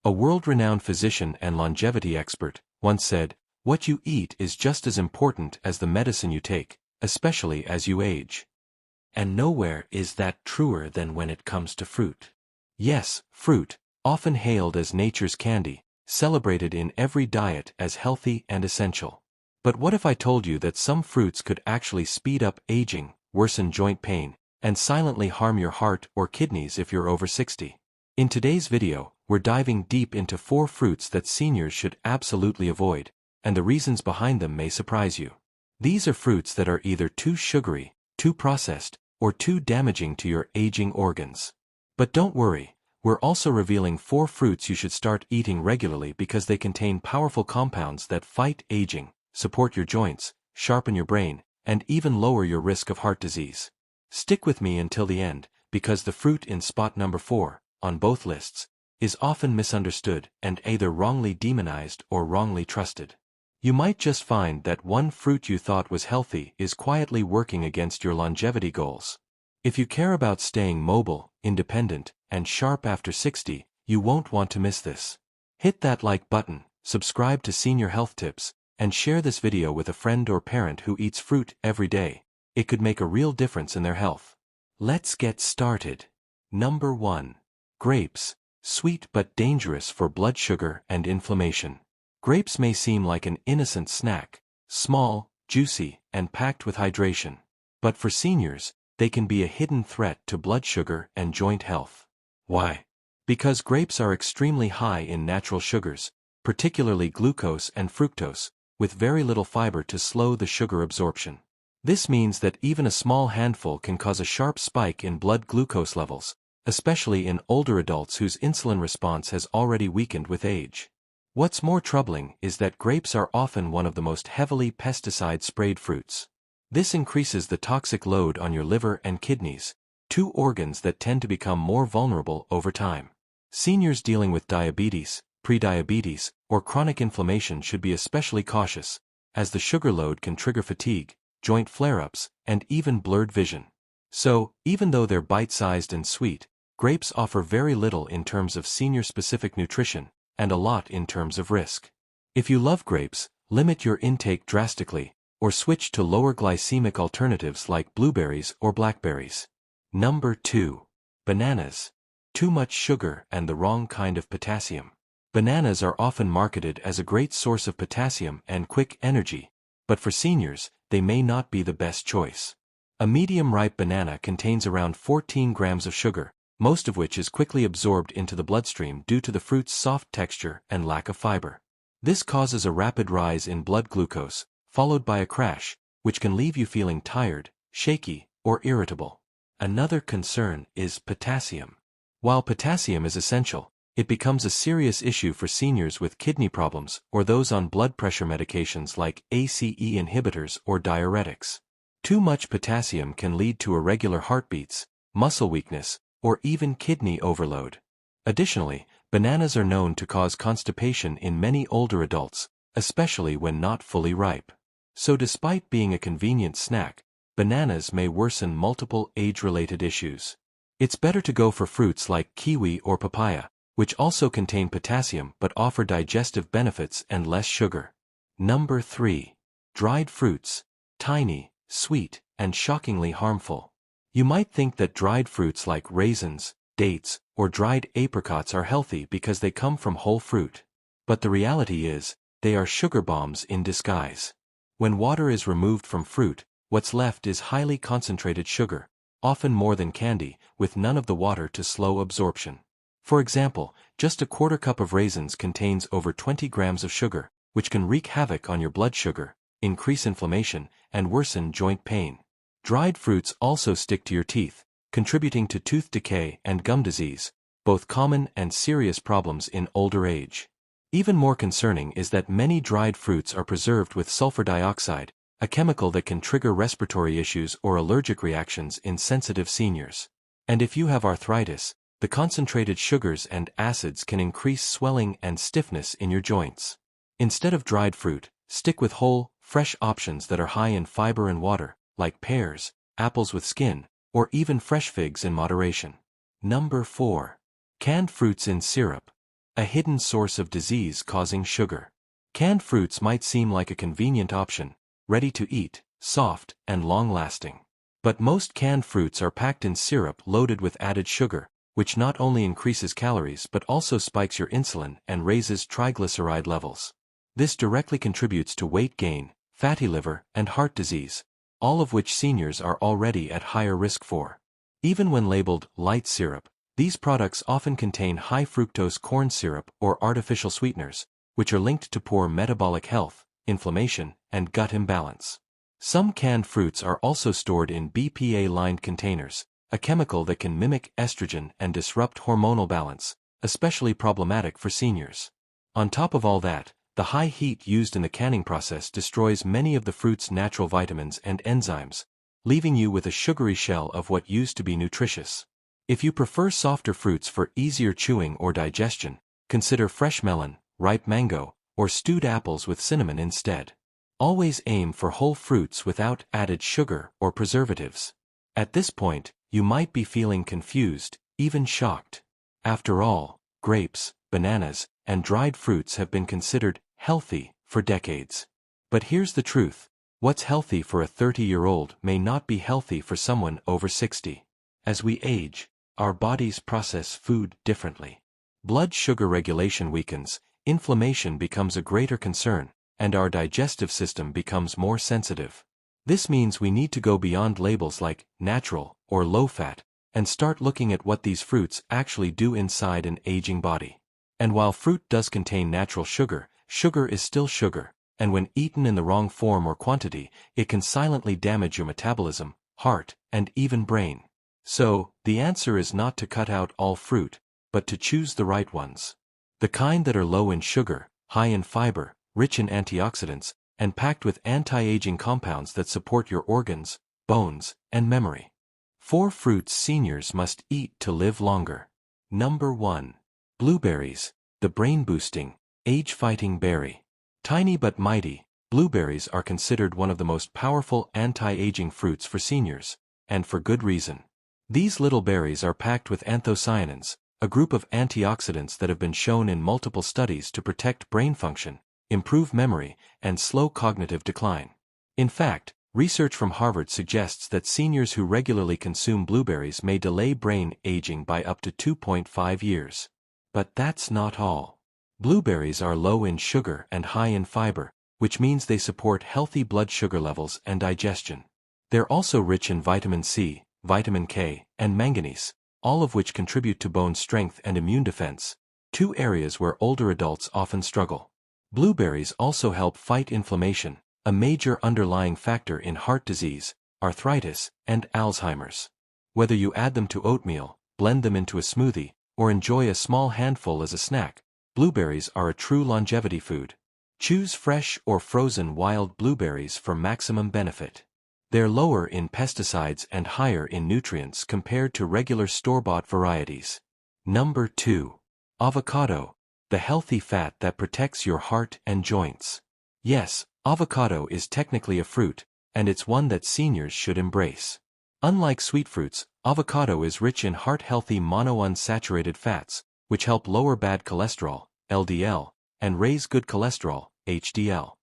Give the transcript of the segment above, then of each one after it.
A world-renowned physician and longevity expert once said, "What you eat is just as important as the medicine you take, especially as you age." And nowhere is that truer than when it comes to fruit. Yes, fruit, often hailed as nature's candy, celebrated in every diet as healthy and essential. But what if I told you that some fruits could actually speed up aging, worsen joint pain, and silently harm your heart or kidneys if you're over 60? In today's video, we're diving deep into 4 fruits that seniors should absolutely avoid, and the reasons behind them may surprise you. These are fruits that are either too sugary, too processed, or too damaging to your aging organs. But don't worry, we're also revealing 4 fruits you should start eating regularly because they contain powerful compounds that fight aging, support your joints, sharpen your brain, and even lower your risk of heart disease. Stick with me until the end, because the fruit in spot number 4, on both lists, is often misunderstood and either wrongly demonized or wrongly trusted. You might just find that one fruit you thought was healthy is quietly working against your longevity goals. If you care about staying mobile, independent, and sharp after 60, you won't want to miss this. Hit that like button, subscribe to Senior Health Tips, and share this video with a friend or parent who eats fruit every day. It could make a real difference in their health. Let's get started. Number 1. Grapes. Sweet but dangerous for blood sugar and inflammation. Grapes may seem like an innocent snack, small, juicy, and packed with hydration. But for seniors, they can be a hidden threat to blood sugar and joint health. Why? Because grapes are extremely high in natural sugars, particularly glucose and fructose, with very little fiber to slow the sugar absorption. This means that even a small handful can cause a sharp spike in blood glucose levels, especially in older adults whose insulin response has already weakened with age. What's more troubling is that grapes are often one of the most heavily pesticide-sprayed fruits. This increases the toxic load on your liver and kidneys, 2 organs that tend to become more vulnerable over time. Seniors dealing with diabetes, prediabetes, or chronic inflammation should be especially cautious, as the sugar load can trigger fatigue, joint flare-ups, and even blurred vision. So, even though they're bite-sized and sweet, grapes offer very little in terms of senior-specific nutrition, and a lot in terms of risk. If you love grapes, limit your intake drastically, or switch to lower glycemic alternatives like blueberries or blackberries. Number 2. Bananas. Too much sugar and the wrong kind of potassium. Bananas are often marketed as a great source of potassium and quick energy, but for seniors, they may not be the best choice. A medium-ripe banana contains around 14 grams of sugar, most of which is quickly absorbed into the bloodstream due to the fruit's soft texture and lack of fiber. This causes a rapid rise in blood glucose, followed by a crash, which can leave you feeling tired, shaky, or irritable. Another concern is potassium. While potassium is essential, it becomes a serious issue for seniors with kidney problems or those on blood pressure medications like ACE inhibitors or diuretics. Too much potassium can lead to irregular heartbeats, muscle weakness, or even kidney overload. Additionally, bananas are known to cause constipation in many older adults, especially when not fully ripe. So despite being a convenient snack, bananas may worsen multiple age-related issues. It's better to go for fruits like kiwi or papaya, which also contain potassium but offer digestive benefits and less sugar. Number 3. Dried fruits. Tiny, sweet, and shockingly harmful. You might think that dried fruits like raisins, dates, or dried apricots are healthy because they come from whole fruit. But the reality is, they are sugar bombs in disguise. When water is removed from fruit, what's left is highly concentrated sugar, often more than candy, with none of the water to slow absorption. For example, just a quarter cup of raisins contains over 20 grams of sugar, which can wreak havoc on your blood sugar, increase inflammation, and worsen joint pain. Dried fruits also stick to your teeth, contributing to tooth decay and gum disease, both common and serious problems in older age. Even more concerning is that many dried fruits are preserved with sulfur dioxide, a chemical that can trigger respiratory issues or allergic reactions in sensitive seniors. And if you have arthritis, the concentrated sugars and acids can increase swelling and stiffness in your joints. Instead of dried fruit, stick with whole, fresh options that are high in fiber and water, like pears, apples with skin, or even fresh figs in moderation. Number 4. Canned fruits in syrup. a hidden source of disease-causing sugar. Canned fruits might seem like a convenient option, ready to eat, soft, and long-lasting. But most canned fruits are packed in syrup loaded with added sugar, which not only increases calories but also spikes your insulin and raises triglyceride levels. This directly contributes to weight gain, fatty liver, and heart disease, all of which seniors are already at higher risk for. Even when labeled light syrup, these products often contain high-fructose corn syrup or artificial sweeteners, which are linked to poor metabolic health, inflammation, and gut imbalance. Some canned fruits are also stored in BPA-lined containers, a chemical that can mimic estrogen and disrupt hormonal balance, especially problematic for seniors. On top of all that, the high heat used in the canning process destroys many of the fruit's natural vitamins and enzymes, leaving you with a sugary shell of what used to be nutritious. If you prefer softer fruits for easier chewing or digestion, consider fresh melon, ripe mango, or stewed apples with cinnamon instead. Always aim for whole fruits without added sugar or preservatives. At this point, you might be feeling confused, even shocked. After all, grapes, bananas, and dried fruits have been considered healthy for decades. But here's the truth: what's healthy for a 30-year-old may not be healthy for someone over 60. As we age, our bodies process food differently. Blood sugar regulation weakens, inflammation becomes a greater concern, and our digestive system becomes more sensitive. This means we need to go beyond labels like natural or low-fat and start looking at what these fruits actually do inside an aging body. And while fruit does contain natural sugar, sugar is still sugar, and when eaten in the wrong form or quantity, it can silently damage your metabolism, heart, and even brain. So, the answer is not to cut out all fruit, but to choose the right ones. The kind that are low in sugar, high in fiber, rich in antioxidants, and packed with anti-aging compounds that support your organs, bones, and memory. 4 fruits seniors must eat to live longer. Number 1. Blueberries, the brain-boosting, age-fighting berry. Tiny but mighty, blueberries are considered one of the most powerful anti-aging fruits for seniors, and for good reason. These little berries are packed with anthocyanins, a group of antioxidants that have been shown in multiple studies to protect brain function, improve memory, and slow cognitive decline. In fact, research from Harvard suggests that seniors who regularly consume blueberries may delay brain aging by up to 2.5 years. But that's not all. Blueberries are low in sugar and high in fiber, which means they support healthy blood sugar levels and digestion. They're also rich in vitamin C, vitamin K, and manganese, all of which contribute to bone strength and immune defense, 2 areas where older adults often struggle. Blueberries also help fight inflammation, a major underlying factor in heart disease, arthritis, and Alzheimer's. Whether you add them to oatmeal, blend them into a smoothie, or enjoy a small handful as a snack, blueberries are a true longevity food. Choose fresh or frozen wild blueberries for maximum benefit. They're lower in pesticides and higher in nutrients compared to regular store-bought varieties. Number 2. Avocado, the healthy fat that protects your heart and joints. Yes, avocado is technically a fruit, and it's one that seniors should embrace. Unlike sweet fruits, avocado is rich in heart-healthy monounsaturated fats, which help lower bad cholesterol, LDL, and raise good cholesterol, HDL.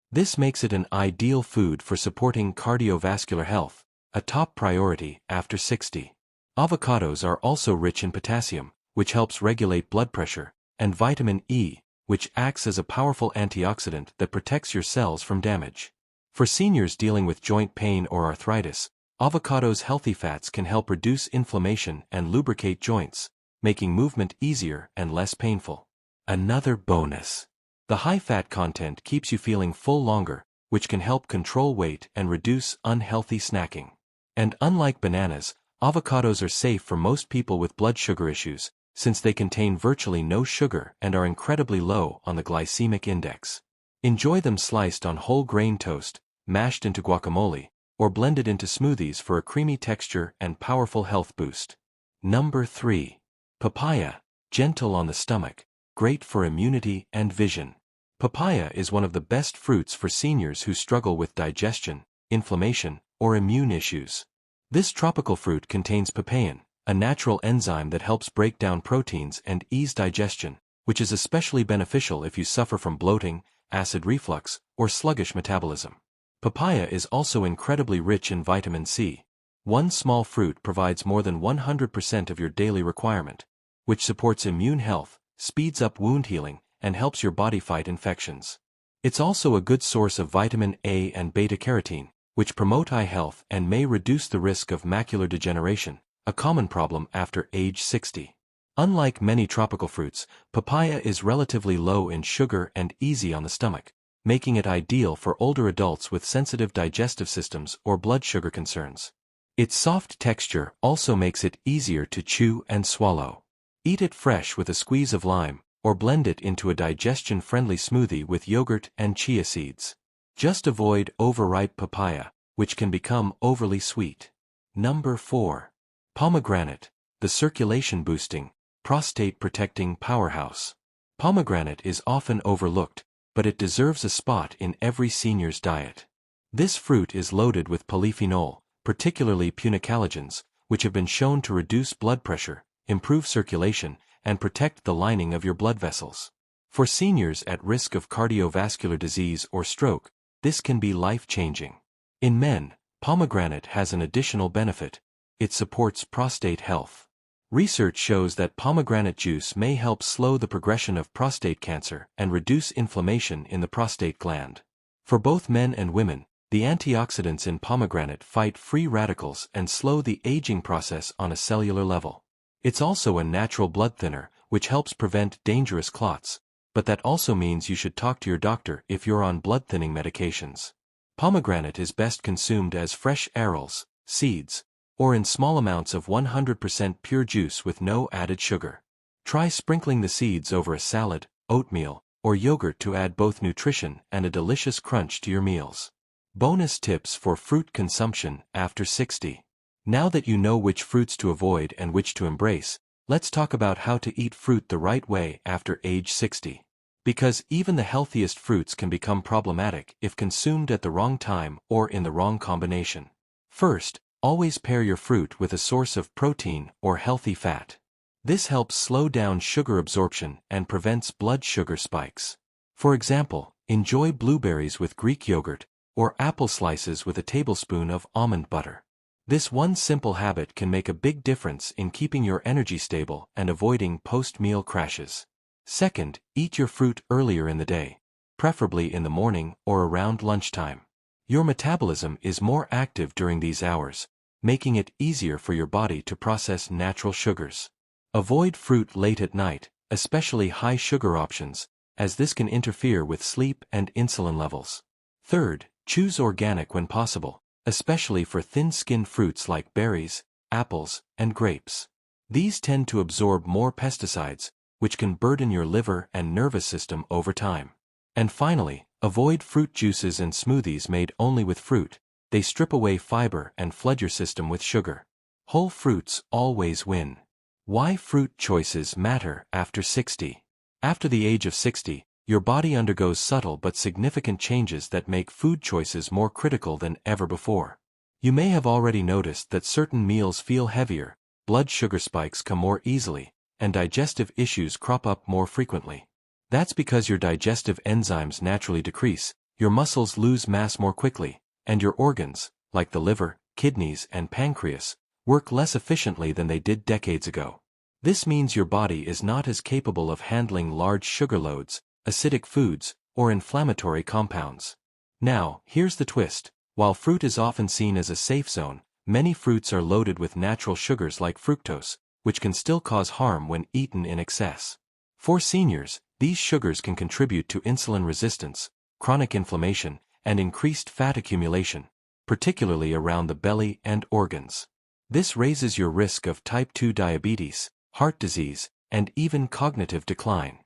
This makes it an ideal food for supporting cardiovascular health, a top priority after 60. Avocados are also rich in potassium, which helps regulate blood pressure, and vitamin E, which acts as a powerful antioxidant that protects your cells from damage. For seniors dealing with joint pain or arthritis, avocado's healthy fats can help reduce inflammation and lubricate joints, making movement easier and less painful. Another bonus. The high fat content keeps you feeling full longer, which can help control weight and reduce unhealthy snacking. And unlike bananas, avocados are safe for most people with blood sugar issues, since they contain virtually no sugar and are incredibly low on the glycemic index. Enjoy them sliced on whole grain toast, mashed into guacamole, or blended into smoothies for a creamy texture and powerful health boost. Number 3. Papaya, gentle on the stomach, great for immunity and vision. Papaya is one of the best fruits for seniors who struggle with digestion, inflammation, or immune issues. This tropical fruit contains papain, a natural enzyme that helps break down proteins and ease digestion, which is especially beneficial if you suffer from bloating, acid reflux, or sluggish metabolism. Papaya is also incredibly rich in vitamin C. One small fruit provides more than 100% of your daily requirement, which supports immune health, speeds up wound healing, and helps your body fight infections. It's also a good source of vitamin A and beta-carotene, which promote eye health and may reduce the risk of macular degeneration, a common problem after age 60. Unlike many tropical fruits, papaya is relatively low in sugar and easy on the stomach, making it ideal for older adults with sensitive digestive systems or blood sugar concerns. Its soft texture also makes it easier to chew and swallow. Eat it fresh with a squeeze of lime, or blend it into a digestion-friendly smoothie with yogurt and chia seeds. Just avoid overripe papaya, which can become overly sweet. Number 4. Pomegranate, the circulation-boosting, prostate-protecting powerhouse. Pomegranate is often overlooked, but it deserves a spot in every senior's diet. This fruit is loaded with polyphenol, particularly punicalagins, which have been shown to reduce blood pressure, improve circulation, and protect the lining of your blood vessels. For seniors at risk of cardiovascular disease or stroke, this can be life-changing. In men, pomegranate has an additional benefit. It supports prostate health. Research shows that pomegranate juice may help slow the progression of prostate cancer and reduce inflammation in the prostate gland. For both men and women, the antioxidants in pomegranate fight free radicals and slow the aging process on a cellular level. It's also a natural blood thinner, which helps prevent dangerous clots, but that also means you should talk to your doctor if you're on blood-thinning medications. Pomegranate is best consumed as fresh arils, seeds, or in small amounts of 100% pure juice with no added sugar. Try sprinkling the seeds over a salad, oatmeal, or yogurt to add both nutrition and a delicious crunch to your meals. Bonus tips for fruit consumption after 60. Now that you know which fruits to avoid and which to embrace, let's talk about how to eat fruit the right way after age 60. Because even the healthiest fruits can become problematic if consumed at the wrong time or in the wrong combination. First, always pair your fruit with a source of protein or healthy fat. This helps slow down sugar absorption and prevents blood sugar spikes. For example, enjoy blueberries with Greek yogurt, or apple slices with a tablespoon of almond butter. This one simple habit can make a big difference in keeping your energy stable and avoiding post-meal crashes. Second, eat your fruit earlier in the day, preferably in the morning or around lunchtime. Your metabolism is more active during these hours, making it easier for your body to process natural sugars. Avoid fruit late at night, especially high-sugar options, as this can interfere with sleep and insulin levels. Third, choose organic when possible, especially for thin-skinned fruits like berries, apples, and grapes. These tend to absorb more pesticides, which can burden your liver and nervous system over time. And finally, avoid fruit juices and smoothies made only with fruit. They strip away fiber and flood your system with sugar. Whole fruits always win. Why fruit choices matter after 60. After the age of 60, your body undergoes subtle but significant changes that make food choices more critical than ever before. You may have already noticed that certain meals feel heavier, blood sugar spikes come more easily, and digestive issues crop up more frequently. That's because your digestive enzymes naturally decrease, your muscles lose mass more quickly, and your organs, like the liver, kidneys, and pancreas, work less efficiently than they did decades ago. This means your body is not as capable of handling large sugar loads, acidic foods, or inflammatory compounds. Now, here's the twist. While fruit is often seen as a safe zone, many fruits are loaded with natural sugars like fructose, which can still cause harm when eaten in excess. For seniors, these sugars can contribute to insulin resistance, chronic inflammation, and increased fat accumulation, particularly around the belly and organs. This raises your risk of type 2 diabetes, heart disease, and even cognitive decline.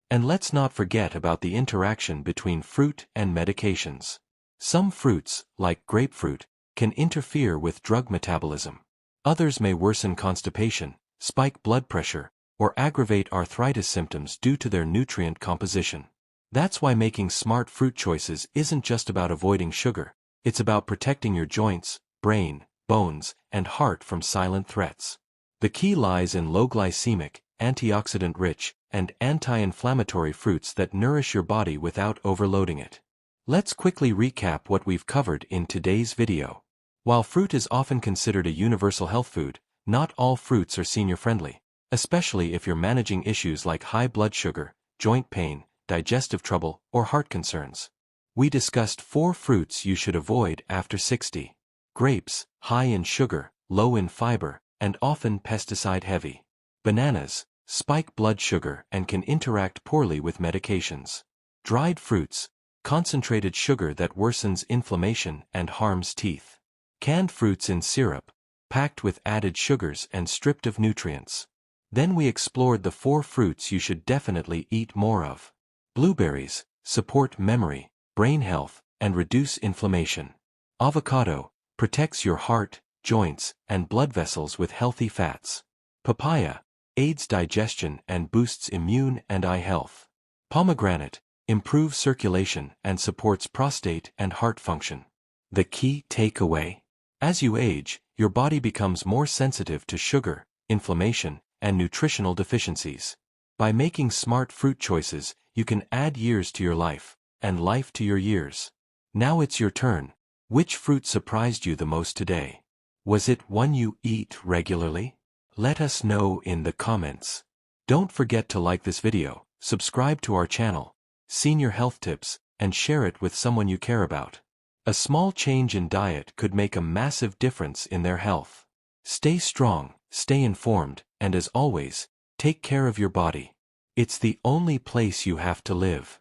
And let's not forget about the interaction between fruit and medications. Some fruits, like grapefruit, can interfere with drug metabolism. Others may worsen constipation, spike blood pressure, or aggravate arthritis symptoms due to their nutrient composition. That's why making smart fruit choices isn't just about avoiding sugar, it's about protecting your joints, brain, bones, and heart from silent threats. The key lies in low-glycemic, antioxidant-rich, and anti-inflammatory fruits that nourish your body without overloading it. Let's quickly recap what we've covered in today's video. While fruit is often considered a universal health food, not all fruits are senior-friendly, especially if you're managing issues like high blood sugar, joint pain, digestive trouble, or heart concerns. We discussed 4 fruits you should avoid after 60. Grapes, high in sugar, low in fiber, and often pesticide-heavy. Bananas, spike blood sugar and can interact poorly with medications. Dried fruits, concentrated sugar that worsens inflammation and harms teeth. Canned fruits in syrup, packed with added sugars and stripped of nutrients. Then we explored the 4 fruits you should definitely eat more of. Blueberries, support memory, brain health, and reduce inflammation. Avocado, protects your heart, joints, and blood vessels with healthy fats. Papaya, aids digestion and boosts immune and eye health. Pomegranate, improves circulation and supports prostate and heart function. The key takeaway: as you age, your body becomes more sensitive to sugar, inflammation, and nutritional deficiencies. By making smart fruit choices, you can add years to your life, and life to your years. Now it's your turn. Which fruit surprised you the most today? Was it one you eat regularly? Let us know in the comments. Don't forget to like this video, subscribe to our channel, Senior Health Tips, and share it with someone you care about. A small change in diet could make a massive difference in their health. Stay strong, stay informed, and as always, take care of your body. It's the only place you have to live.